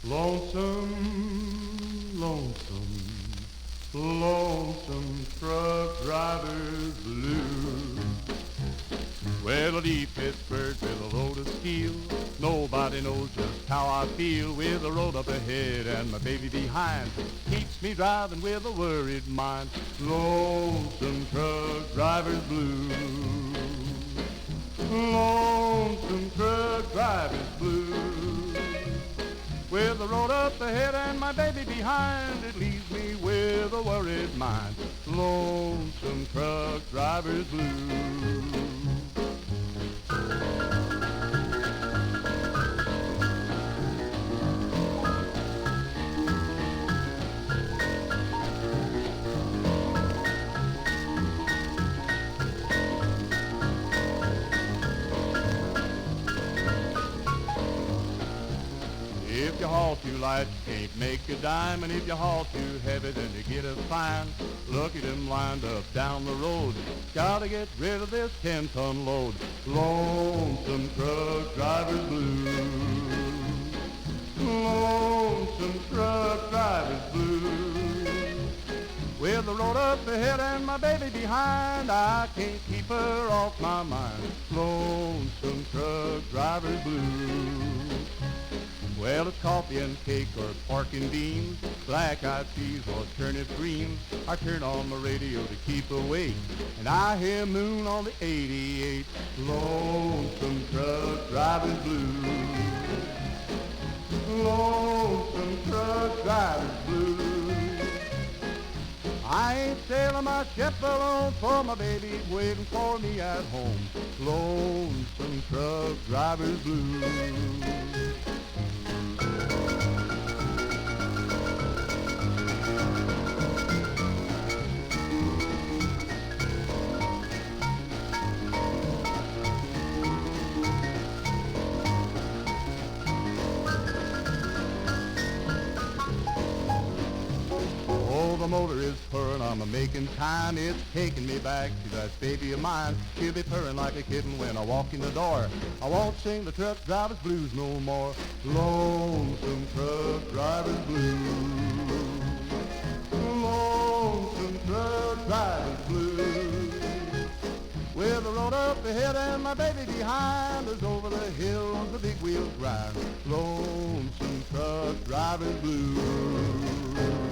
Lonesome, lonesome, lonesome truck driver's blues. Well, I leave Pittsburgh with a load of steel. Nobody knows just how I feel with the road up ahead and my baby behind. Keeps me driving with a worried mind. Lonesome truck driver's blues. Lonesome truck driver's blues. With the road up ahead and my baby behind, it leaves me with a worried mind. Lonesome truck driver's blues. If you haul too light, you can't make a dime, and if you haul too heavy, then you get a fine. Look at them lined up down the road. Gotta get rid of this 10-ton load. Lonesome truck driver's blues. Lonesome truck driver's blues. With the road up ahead and my baby behind, I can't keep her off my mind. Lonesome truck driver's blues. Well, it's coffee and cake or pork and beans, black-eyed peas or turnip greens. I turn on my radio to keep awake, and I hear Moon on the 88. Lonesome truck driving blues. Lonesome truck driving blues. I ain't sailing my ship alone, for my baby's waiting for me at home. Lonesome truck driver's blues. Oh, the motor is purring, I'm a-making time. It's taking me back to that baby of mine. She'll be purring like a kitten when I walk in the door. I won't sing the truck driver's blues no more. Lonesome truck driver's blues. Lonesome truck driver's blues. With the road up ahead and my baby behind, as over the hills the big wheels grind. Lonesome truck driver's blues.